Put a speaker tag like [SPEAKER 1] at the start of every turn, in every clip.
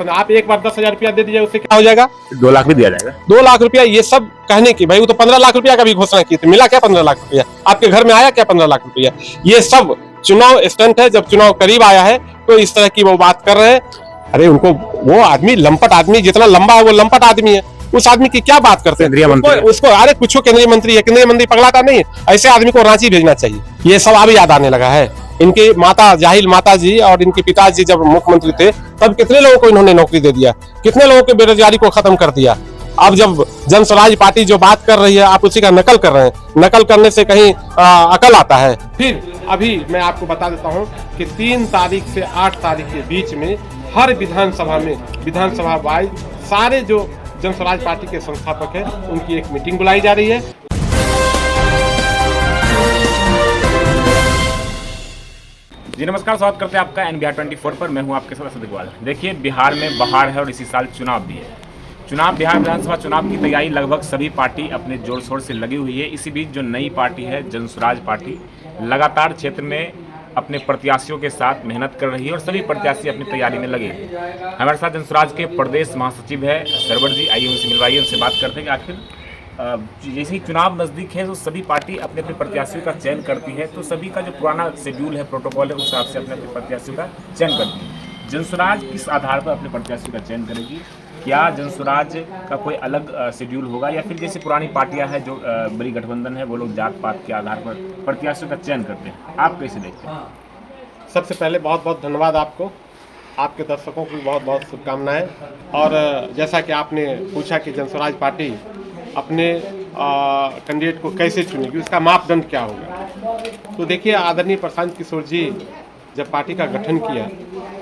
[SPEAKER 1] आप एक बार 10,000 रुपया दे दीजिए, उससे क्या हो जाएगा?
[SPEAKER 2] 2 लाख भी दिया जाएगा।
[SPEAKER 1] 2 लाख रुपया, ये सब कहने की भाई वो तो 15 लाख रुपया का भी घोषणा की थी, मिला क्या 15 लाख रुपया? आपके घर में आया क्या 15 लाख रुपया? ये सब चुनाव स्टंट है। जब चुनाव करीब आया है तो इस तरह की वो बात कर रहे हैं। अरे उनको, वो आदमी लंपट आदमी, जितना लंबा है वो लंपट आदमी है, उस आदमी की क्या बात करते
[SPEAKER 2] केंद्रीय
[SPEAKER 1] हैं?
[SPEAKER 2] मंत्री
[SPEAKER 1] उसको अरे कुछ केंद्रीय मंत्री है, केंद्रीय मंत्री पगलाता नहीं है? ऐसे आदमी को रांची भेजना चाहिए। ये सब अब याद आने लगा है। इनकी माता, जाहिल माता जी और इनके पिताजी जब मुख्यमंत्री थे तब कितने लोगों को इन्होंने नौकरी दे दिया, कितने लोगों की बेरोजगारी को खत्म कर दिया। अब जब जन स्वराज पार्टी जो बात कर रही है, आप उसी का नकल कर रहे हैं। नकल करने से कहीं अकल आता है। फिर अभी मैं आपको बता देता हूं कि 3 तारीख से 8 तारीख के बीच में हर विधानसभा में, विधानसभा वाइज सारे जो जन स्वराज पार्टी के संस्थापक हैं उनकी एक मीटिंग बुलाई जा रही है।
[SPEAKER 2] जी नमस्कार, स्वागत करते हैं आपका NBR 24 पर। मैं हूं आपके साथ असद इकबाल। देखिए, बिहार में बहार है और इसी साल चुनाव भी है। बिहार विधानसभा चुनाव की तैयारी लगभग सभी पार्टी अपने जोर शोर से लगी हुई है। इसी बीच जो नई पार्टी है जन स्वराज पार्टी, लगातार क्षेत्र में अपने प्रत्याशियों के साथ मेहनत कर रही है और सभी प्रत्याशी अपनी तैयारी में लगे हैं। हमारे साथ जन स्वराज के प्रदेश महासचिव है सरवर जी, आइए उनसे मिलवाइए, उनसे बात करते हैं कि आखिर जैसे ही चुनाव नज़दीक है तो सभी पार्टी अपने अपने प्रत्याशियों का चयन करती है, तो सभी का जो पुराना शेड्यूल है, प्रोटोकॉल है, उस हिसाब से अपने अपने प्रत्याशियों का चयन करती है। जन स्वराज किस आधार पर अपने प्रत्याशियों का चयन करेगी? क्या जन स्वराज का कोई अलग शेड्यूल होगा, या फिर जैसे पुरानी पार्टियां हैं जो बड़ी गठबंधन है, वो लोग जात पात के आधार पर प्रत्याशियों का चयन करते हैं? आप कैसे देखते हैं?
[SPEAKER 1] सबसे पहले बहुत बहुत धन्यवाद आपको, आपके दर्शकों की बहुत बहुत शुभकामनाएं। और जैसा कि आपने पूछा कि जन स्वराज पार्टी अपने कैंडिडेट को कैसे चुनेगी, उसका मापदंड क्या होगा, तो देखिए, आदरणीय प्रशांत किशोर जी जब पार्टी का गठन किया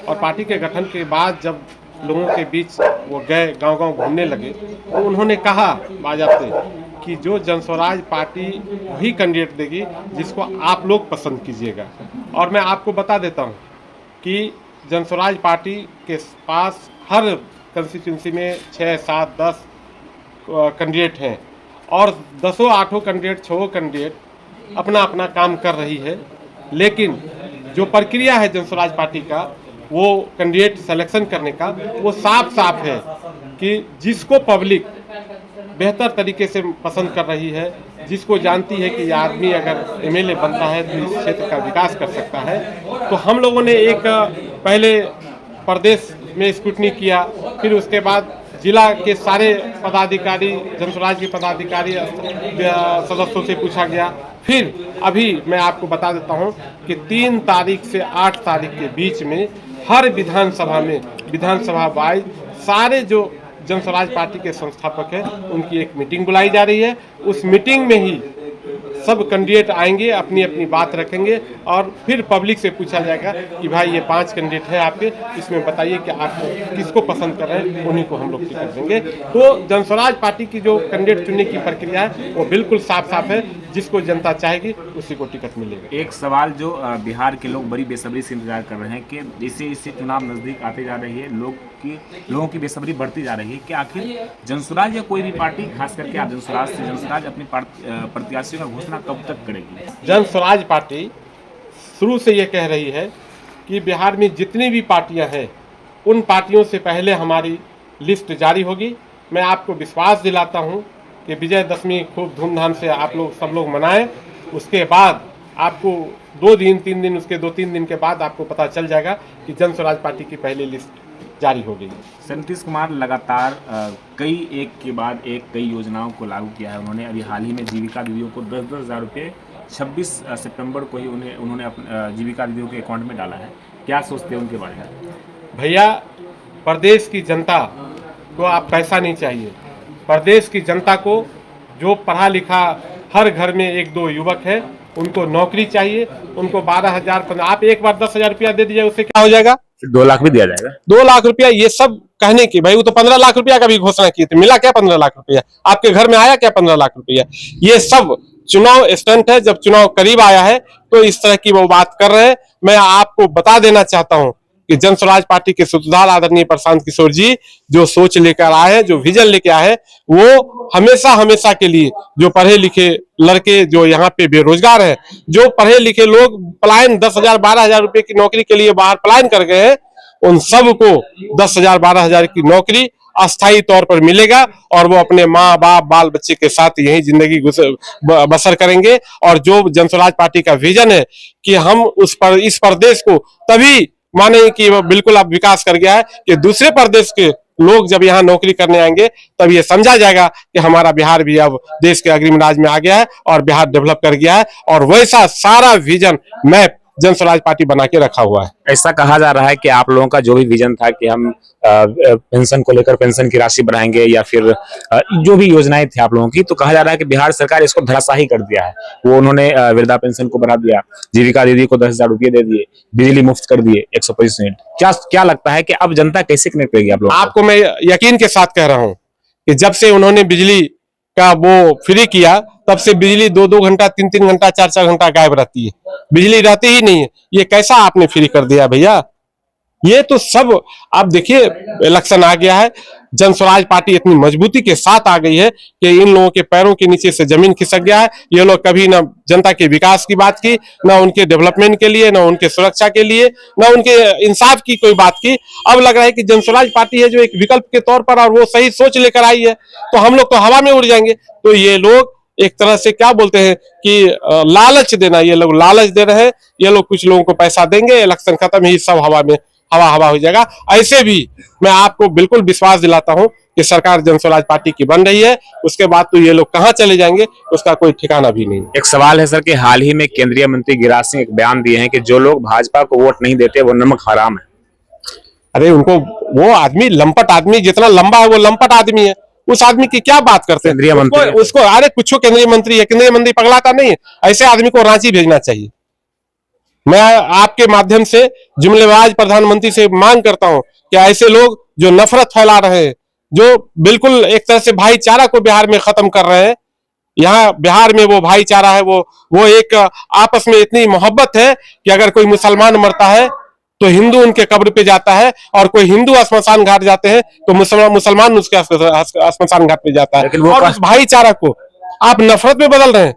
[SPEAKER 1] और पार्टी के गठन के बाद जब लोगों के बीच वो गए, गांव-गांव घूमने लगे, तो उन्होंने कहा बाज़ाब्ते कि जो जन स्वराज पार्टी वही कैंडिडेट देगी जिसको आप लोग पसंद कीजिएगा। और मैं आपको बता देता हूँ कि जन स्वराज पार्टी के पास हर कंस्टिट्यूंसी में 6, 7, 10 कैंडिडेट हैं और 10 8 कैंडिडेट, 6 कैंडिडेट अपना अपना काम कर रही है। लेकिन जो प्रक्रिया है जन स्वराज पार्टी का, वो कैंडिडेट सिलेक्शन करने का, वो साफ साफ है कि जिसको पब्लिक बेहतर तरीके से पसंद कर रही है, जिसको जानती है कि ये आदमी अगर MLA बनता है तो इस क्षेत्र का विकास कर सकता है, तो हम लोगों ने एक पहले प्रदेश में स्क्रूटनी किया, फिर उसके बाद जिला के सारे पदाधिकारी, जन स्वराज के पदाधिकारी सदस्यों से पूछा गया। फिर अभी मैं आपको बता देता हूं कि 3 तारीख से 8 तारीख के बीच में हर विधानसभा में, विधानसभा वाइज सारे जो जन स्वराज पार्टी के संस्थापक हैं उनकी एक मीटिंग बुलाई जा रही है। उस मीटिंग में ही सब कैंडिडेट आएंगे, अपनी अपनी बात रखेंगे और फिर पब्लिक से पूछा जाएगा कि भाई ये 5 कैंडिडेट है आपके, इसमें बताइए कि आप किसको पसंद कर रहे हैं, उन्हीं को हम लोग टिकट देंगे। तो जन स्वराज पार्टी की जो कैंडिडेट चुनने की प्रक्रिया है वो बिल्कुल साफ साफ है, जिसको जनता चाहेगी उसी को टिकट मिलेगा।
[SPEAKER 2] एक सवाल जो बिहार के लोग बड़ी बेसब्री से इंतजार कर रहे हैं कि जैसे इससे चुनाव नज़दीक आते जा रही है, लोगों की बेसब्री बढ़ती जा रही है कि आखिर जन स्वराज या कोई भी पार्टी, खास करके आप जन स्वराज अपनी प्रत्याशियों का घोषणा कब तक करेगी?
[SPEAKER 1] जन स्वराज पार्टी शुरू से ये कह रही है कि बिहार में जितनी भी पार्टियां हैं उन पार्टियों से पहले हमारी लिस्ट जारी होगी। मैं आपको विश्वास दिलाता हूं कि विजयदशमी खूब धूमधाम से आप लोग सब लोग मनाएं। उसके बाद आपको 2 दिन 3 दिन, उसके 2-3 दिन के बाद आपको पता चल जाएगा कि जन स्वराज पार्टी की पहली लिस्ट जारी हो गई।
[SPEAKER 2] नीतीश कुमार लगातार एक के बाद एक कई योजनाओं को लागू किया है। उन्होंने अभी हाल ही में जीविका दीदियों को 10-10 हज़ार रुपये 26 सितंबर को ही उन्होंने अपने जीविका दीदियों के अकाउंट में डाला है। क्या सोचते हैं उनके बारे में?
[SPEAKER 1] भैया, प्रदेश की जनता को आप पैसा नहीं चाहिए। प्रदेश की जनता को जो पढ़ा लिखा हर घर में 1-2 युवक है, उनको नौकरी चाहिए। उनको 12,000, आप एक बार 10,000 रुपया दे दीजिए, उससे क्या हो जाएगा?
[SPEAKER 2] 2 लाख भी दिया जाएगा।
[SPEAKER 1] 2 लाख रुपया, ये सब कहने की भाई वो तो 15 लाख रुपया का भी घोषणा की थी, मिला क्या 15 लाख रुपया? आपके घर में आया क्या 15 लाख रुपया? ये सब चुनाव स्टंट है। जब चुनाव करीब आया है तो इस तरह की वो बात कर रहे हैं। मैं आपको बता देना चाहता हूं कि जन स्वराज पार्टी के सूत्रधार आदरणीय प्रशांत किशोर जी जो सोच लेकर आए हैं, जो विजन लेके आए हैं, वो हमेशा हमेशा के लिए जो पढ़े लिखे लड़के जो यहाँ पे बेरोजगार हैं, जो पढ़े लिखे लोग पलायन 10,000 12,000 रुपए की नौकरी के लिए बाहर पलायन कर गए हैं, उन सब को 10,000 12,000 की नौकरी अस्थायी तौर पर मिलेगा और वो अपने माँ बाप बाल बच्चे के साथ यही जिंदगी बसर करेंगे। और जो जनस्वराज पार्टी का विजन है कि हम इस प्रदेश को तभी माने कि वो बिल्कुल अब विकास कर गया है कि दूसरे प्रदेश के लोग जब यहाँ नौकरी करने आएंगे तब ये समझा जाएगा कि हमारा बिहार भी अब देश के अग्रिम राज्य में आ गया है और बिहार डेवलप कर गया है। और वैसा सारा विजन मैप जनस्वराज पार्टी बना के रखा हुआ है।
[SPEAKER 2] ऐसा कहा जा रहा है कि आप लोगों का जो भी विजन था कि हम पेंशन को लेकर पेंशन की राशि बढ़ाएंगे या फिर जो भी योजनाएं थी आप लोगों की, तो कहा जा रहा है कि बिहार सरकार इसको धराशाही कर दिया है। वो उन्होंने वृद्धा पेंशन को बढ़ा दिया, जीविका दीदी को 10,000 रुपये दे दिए, बिजली मुफ्त कर दिए 125 यूनिट। क्या लगता है कि अब जनता कैसे कनेक्ट करेगी आप लोग?
[SPEAKER 1] आपको मैं यकीन के साथ कह रहा हूँ कि जब से उन्होंने बिजली का वो फ्री किया तब से बिजली 2-2 घंटा 3-3 घंटा 4-4 घंटा गायब रहती है, बिजली रहती ही नहीं है। ये कैसा आपने फ्री कर दिया भैया? ये तो सब आप देखिए, इलेक्शन आ गया है, जनस्वराज पार्टी इतनी मजबूती के साथ आ गई है कि इन लोगों के पैरों के नीचे से जमीन खिसक गया है। ये लोग कभी ना जनता के विकास की बात की, ना उनके डेवलपमेंट के लिए, ना उनके सुरक्षा के लिए, ना उनके इंसाफ की कोई बात की। अब लग रहा है कि जनस्वराज पार्टी है जो एक विकल्प के तौर पर और वो सही सोच लेकर आई है, तो हम लोग तो हवा में उड़ जाएंगे। तो ये लोग एक तरह से क्या बोलते हैं कि लालच देना, ये लोग लालच दे रहे हैं। ये लोग कुछ लोगों को पैसा देंगे, इलेक्शन खत्म ही सब हवा हो जाएगा। ऐसे भी मैं आपको बिल्कुल विश्वास दिलाता हूं कि सरकार जनस्वराज पार्टी की बन रही है, उसके बाद तो ये लोग कहां चले जाएंगे उसका कोई ठिकाना भी नहीं।
[SPEAKER 2] एक सवाल है सर कि हाल ही में केंद्रीय मंत्री गिरिराज सिंह एक बयान दिए हैं कि जो लोग भाजपा को वोट नहीं देते वो नमक हराम है।
[SPEAKER 1] अरे उनको, वो आदमी लंपट आदमी, जितना लंबा है वो लंपट आदमी है, उस आदमी की क्या बात करते हैं?
[SPEAKER 2] केंद्रीय मंत्री
[SPEAKER 1] उसको अरे कुछ केंद्रीय मंत्री है, केंद्रीय मंत्री पगलाता नहीं है, ऐसे आदमी को रांची भेजना चाहिए। मैं आपके माध्यम से जुमलेबाज प्रधानमंत्री से मांग करता हूं कि ऐसे लोग जो नफरत फैला रहे हैं, जो बिल्कुल एक तरह से भाईचारा को बिहार में खत्म कर रहे हैं, यहाँ बिहार में वो भाईचारा है, वो एक आपस में इतनी मोहब्बत है कि अगर कोई मुसलमान मरता है तो हिंदू उनके कब्र पे जाता है, और कोई हिंदू श्मशान घाट जाते हैं तो मुसलमान उसके श्मशान घाट पे जाता है। और उस भाईचारा को आप नफरत में बदल रहे हैं।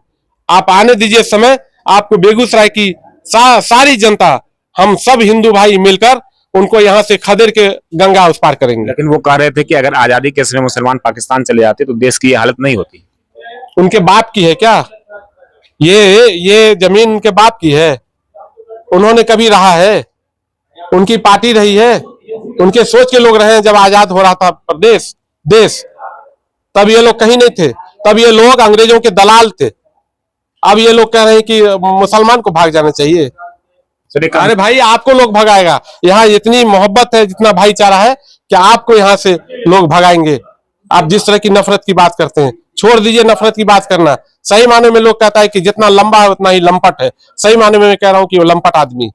[SPEAKER 1] आप आने दीजिए समय, आपको बेगूसराय की सारी जनता, हम सब हिंदू भाई मिलकर उनको यहाँ से खदेड़ के गंगा उस पार करेंगे।
[SPEAKER 2] लेकिन वो कह रहे थे कि अगर आजादी के समय मुसलमान पाकिस्तान चले जाते तो देश की ये हालत नहीं होती।
[SPEAKER 1] उनके बाप की है क्या ये जमीन? उनके बाप की है? उन्होंने कभी रहा है? उनकी पार्टी रही है? उनके सोच के लोग रहे हैं। जब आजाद हो रहा था प्रदेश देश, तब ये लोग कहीं नहीं थे, तब ये लोग अंग्रेजों के दलाल थे। अब ये लोग कह रहे हैं कि मुसलमान को भाग जाना चाहिए। अरे भाई, आपको लोग भगाएगा? यहाँ इतनी मोहब्बत है, जितना भाईचारा है, कि आपको यहाँ से लोग भगाएंगे? आप जिस तरह की नफरत की बात करते हैं, छोड़ दीजिए नफरत की बात करना। सही माने में लोग कहता है कि जितना लंबा है उतना ही लंपट है। सही माने में मैं कह रहा हूँ कि वो लंपट आदमी।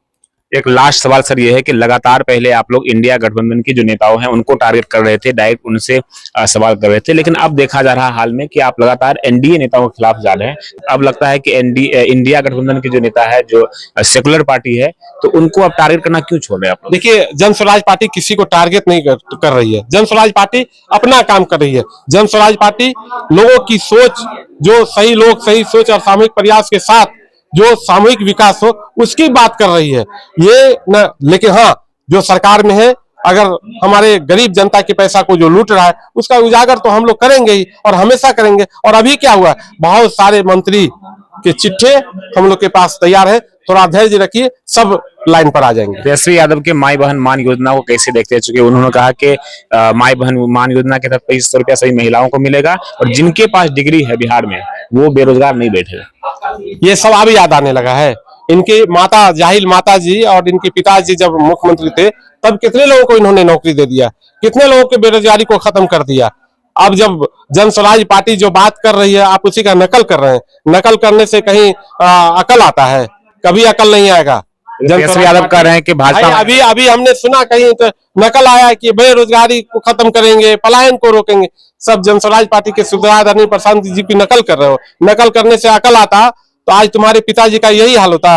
[SPEAKER 2] एक लास्ट सवाल सर ये है कि लगातार पहले आप लोग इंडिया गठबंधन के जो नेताओं हैं उनको टारगेट कर रहे थे, डायरेक्ट उनसे सवाल कर रहे थे, लेकिन अब देखा जा रहा है हाल में कि आप लगातार एनडीए नेताओं के खिलाफ जा रहे हैं। अब लगता है कि इंडिया गठबंधन के जो नेता है, जो सेकुलर पार्टी है, तो उनको अब टारगेट करना क्यों छोड़ रहे हैं आप?
[SPEAKER 1] देखिए, जनस्वराज पार्टी किसी को टारगेट नहीं कर रही है। जनस्वराज पार्टी अपना काम कर रही है। जनस्वराज पार्टी लोगों की सोच, जो सही लोग सही सोच और सामूहिक प्रयास के साथ जो सामूहिक विकास हो, उसकी बात कर रही है ये न। लेकिन हाँ, जो सरकार में है, अगर हमारे गरीब जनता के पैसा को जो लूट रहा है उसका उजागर तो हम लोग करेंगे ही, और हमेशा करेंगे। और अभी क्या हुआ, बहुत सारे मंत्री के चिट्ठे हम लोग के पास तैयार है। थोड़ा धैर्य रखिए, सब लाइन पर आ जाएंगे।
[SPEAKER 2] तेजस्वी यादव के माई बहन मान योजना को कैसे देखते हैं? चूंकि उन्होंने कहा कि माई बहन मान योजना के तहत 2500 रुपया सभी महिलाओं को मिलेगा, और जिनके पास डिग्री है बिहार में वो बेरोजगार नहीं बैठे।
[SPEAKER 1] ये सब अब याद आने लगा है। इनकी माता, जाहिल माता जी और इनके पिताजी जब मुख्यमंत्री थे तब कितने लोगों को इन्होंने नौकरी दे दिया, कितने लोगों की बेरोजगारी को खत्म कर दिया। अब जब जनस्वराज पार्टी जो बात कर रही है, आप उसी का नकल कर रहे हैं। नकल करने से कहीं अकल आता है? कभी अकल नहीं आएगा।
[SPEAKER 2] तेजस्वी यादव कह रहे हैं कि भाजपा,
[SPEAKER 1] अभी हमने सुना कहीं तो नकल आया कि बेरोजगारी को खत्म करेंगे, पलायन को रोकेंगे। सब जनस्वराज पार्टी के सुधाराधनी प्रशांत जी की नकल कर रहे हो। नकल करने से अकल आता तो आज तुम्हारे पिताजी का यही हाल होता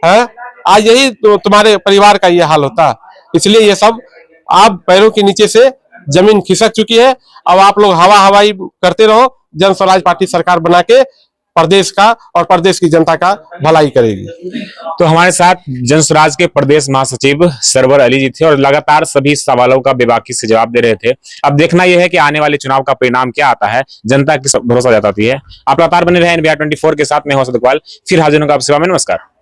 [SPEAKER 1] है, आज यही तुम्हारे परिवार का यह हाल होता। इसलिए ये सब आप पैरों के नीचे से जमीन खिसक चुकी है। अब आप लोग हवाई करते रहो। जनस्वराज पार्टी सरकार बना के प्रदेश का और प्रदेश की जनता का भलाई करेगी।
[SPEAKER 2] तो हमारे साथ जनसुराज के प्रदेश महासचिव सरवर अली जी थे और लगातार सभी सवालों का बेबाकी से जवाब दे रहे थे। अब देखना यह है कि आने वाले चुनाव का परिणाम क्या आता है, जनता किस भरोसा जताती है। आप लगातार बने रहे NBR 24 के साथ। मैं हूं असद इकबाल, फिर हाजिर होगा आपकी सेवा में। नमस्कार।